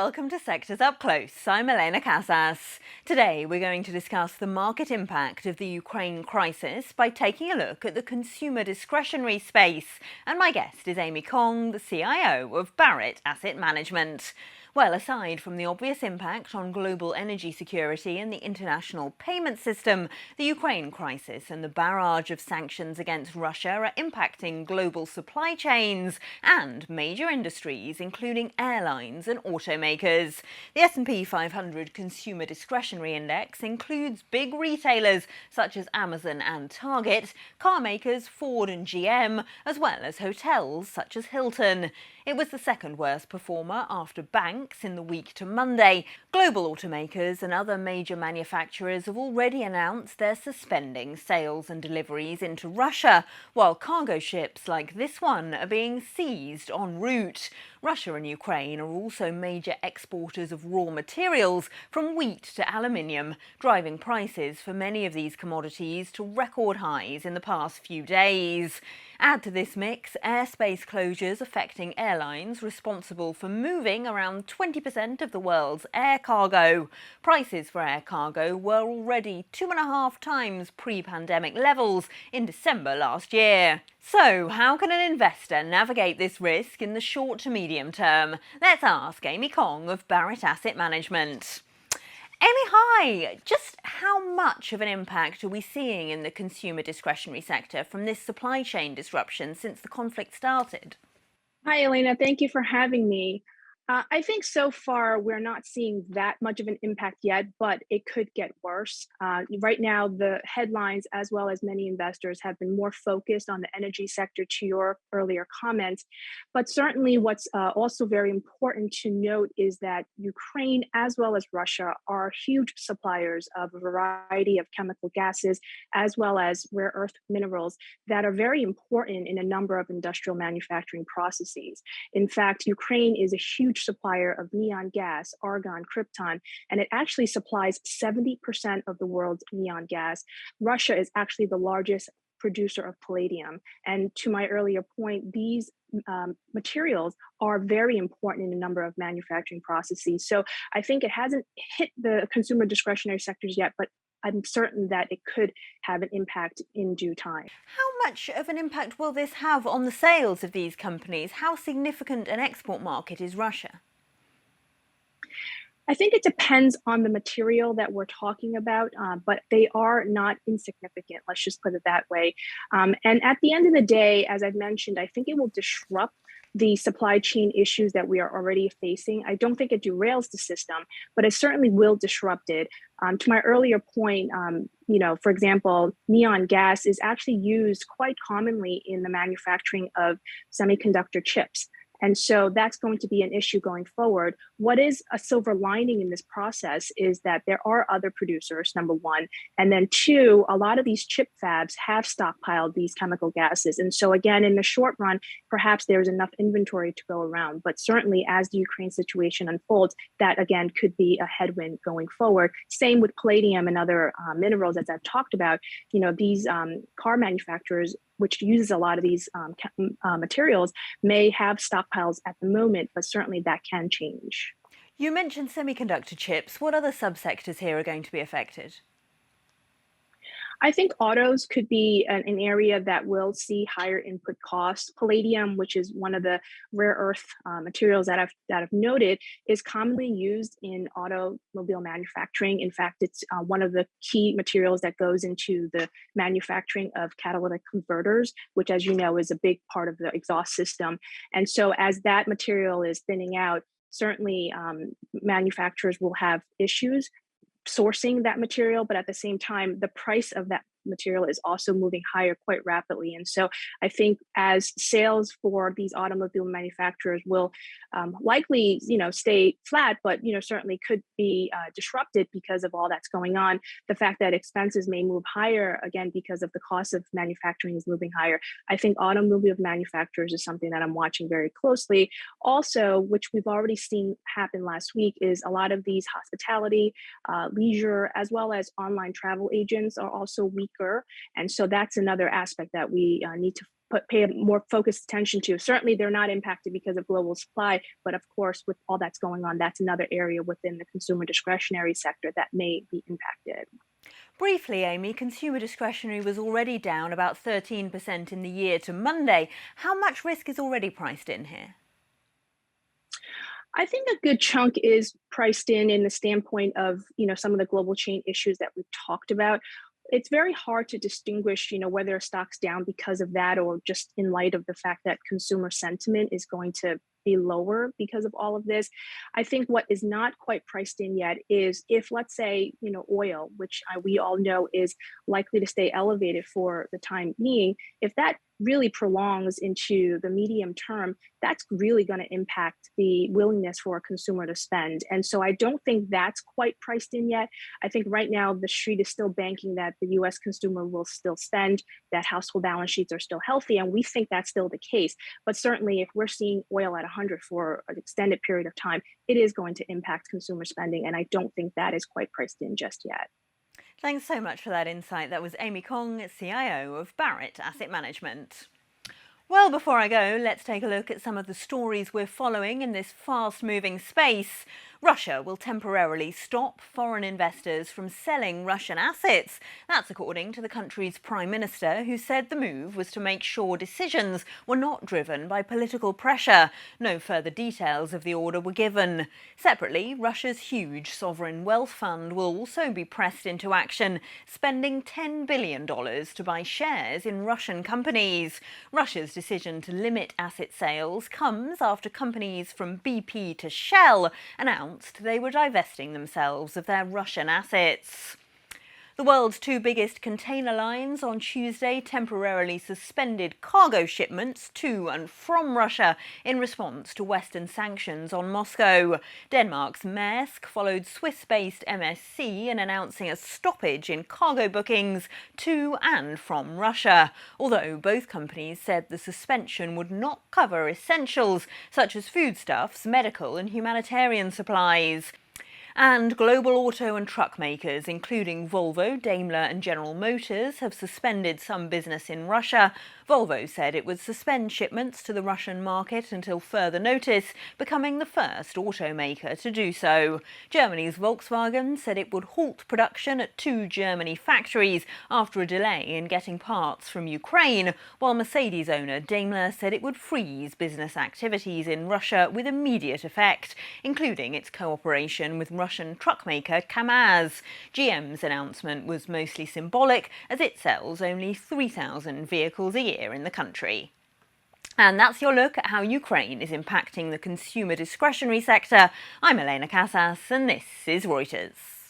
welcome to Sectors Up Close. I'm Elena Casas. Today we're going to discuss the market impact of the Ukraine crisis by taking a look at the consumer discretionary space. And my guest is Amy Kong, the CIO of Barrett Asset Management. Well, aside from the obvious impact on global energy security and the international payment system, the Ukraine crisis and the barrage of sanctions against Russia are impacting global supply chains and major industries, including airlines and automakers. The S&P 500 Consumer Discretionary Index includes big retailers such as Amazon and Target, car makers Ford and GM, as well as hotels such as Hilton. It was the second worst performer after banks in the week to Monday. Global automakers and other major manufacturers have already announced they're suspending sales and deliveries into Russia, while cargo ships like this one are being seized en route. Russia and Ukraine are also major exporters of raw materials, from wheat to aluminium, driving prices for many of these commodities to record highs in the past few days. Add to this mix airspace closures affecting airlines responsible for moving around 20% of the world's air cargo. Prices for air cargo were already 2.5 times pre-pandemic levels in December last year. So, how can an investor navigate this risk in the short to medium term? Let's ask Amy Kong of Barrett Asset Management. Amy, hi! Just how much of an impact are we seeing in the consumer discretionary sector from this supply chain disruption since the conflict started? Hi, Elena. Thank you for having me. I think so far we're not seeing that much of an impact yet, but it could get worse. Right now, the headlines, as well as many investors, have been more focused on the energy sector, to your earlier comments. But certainly, what's also very important to note is that Ukraine, as well as Russia, are huge suppliers of a variety of chemical gases, as well as rare earth minerals that are very important in a number of industrial manufacturing processes. In fact, Ukraine is a huge supplier of neon gas, argon, krypton, and it actually supplies 70% of the world's neon gas. Russia is actually the largest producer of palladium. And to my earlier point, these materials are very important in a number of manufacturing processes. So I think it hasn't hit the consumer discretionary sectors yet, but I'm certain that it could have an impact in due time. How much of an impact will this have on the sales of these companies? How significant an export market is Russia? I think it depends on the material that we're talking about, but they are not insignificant. Let's just put it that way. And at the end of the day, as I've mentioned, I think it will disrupt the supply chain issues that we are already facing. I don't think it derails the system, but it certainly will disrupt it. To my earlier point, for example, neon gas is actually used quite commonly in the manufacturing of semiconductor chips. And so that's going to be an issue going forward. What is a silver lining in this process is that there are other producers, number one. And then two, a lot of these chip fabs have stockpiled these chemical gases. And so again, in the short run, perhaps there's enough inventory to go around. But certainly as the Ukraine situation unfolds, that again could be a headwind going forward. Same with palladium and other minerals, as I've talked about. These car manufacturers, which uses a lot of these materials, may have stockpiles at the moment, but certainly that can change. You mentioned semiconductor chips. What other subsectors here are going to be affected? I think autos could be an area that will see higher input costs. Palladium, which is one of the rare earth materials that I've noted, is commonly used in automobile manufacturing. In fact, it's one of the key materials that goes into the manufacturing of catalytic converters, which, as you know, is a big part of the exhaust system. And so, as that material is thinning out, certainly manufacturers will have issues sourcing that material, but at the same time, the price of that material is also moving higher quite rapidly. And so I think as sales for these automobile manufacturers will likely, stay flat, but, certainly could be disrupted because of all that's going on. The fact that expenses may move higher, again, because of the cost of manufacturing is moving higher. I think automobile manufacturers is something that I'm watching very closely. Also, which we've already seen happen last week, is a lot of these hospitality, leisure, as well as online travel agents are also weaker. And so that's another aspect that we need to pay more focused attention to. Certainly, they're not impacted because of global supply, but of course, with all that's going on, that's another area within the consumer discretionary sector that may be impacted. Briefly, Amy, consumer discretionary was already down about 13% in the year to Monday. How much risk is already priced in here? I think a good chunk is priced in the standpoint of, some of the global chain issues that we've talked about. It's very hard to distinguish, whether a stock's down because of that or just in light of the fact that consumer sentiment is going to be lower because of all of this. I think what is not quite priced in yet is if, let's say, oil, which we all know is likely to stay elevated for the time being, if that really prolongs into the medium term, that's really going to impact the willingness for a consumer to spend. And so I don't think that's quite priced in yet. I think right now the street is still banking that the US consumer will still spend, that household balance sheets are still healthy. And we think that's still the case. But certainly, if we're seeing oil at 100 for an extended period of time, it is going to impact consumer spending. And I don't think that is quite priced in just yet. Thanks so much for that insight. That was Amy Kong, CIO of Barrett Asset Management. Well, before I go, let's take a look at some of the stories we're following in this fast-moving space. Russia will temporarily stop foreign investors from selling Russian assets. That's according to the country's Prime Minister, who said the move was to make sure decisions were not driven by political pressure. No further details of the order were given. Separately, Russia's huge sovereign wealth fund will also be pressed into action, spending $10 billion to buy shares in Russian companies. Russia's decision to limit asset sales comes after companies from BP to Shell announced they were divesting themselves of their Russian assets. The world's two biggest container lines on Tuesday temporarily suspended cargo shipments to and from Russia in response to Western sanctions on Moscow. Denmark's Maersk followed Swiss-based MSC in announcing a stoppage in cargo bookings to and from Russia, although both companies said the suspension would not cover essentials such as foodstuffs, medical and humanitarian supplies. And global auto and truck makers, including Volvo, Daimler and General Motors, have suspended some business in Russia. Volvo said it would suspend shipments to the Russian market until further notice, becoming the first automaker to do so. Germany's Volkswagen said it would halt production at two Germany factories after a delay in getting parts from Ukraine, while Mercedes owner Daimler said it would freeze business activities in Russia with immediate effect, including its cooperation with Russian truck maker Kamaz. GM's announcement was mostly symbolic, as it sells only 3,000 vehicles a year in the country. And that's your look at how Ukraine is impacting the consumer discretionary sector. I'm Elena Casas, and this is Reuters.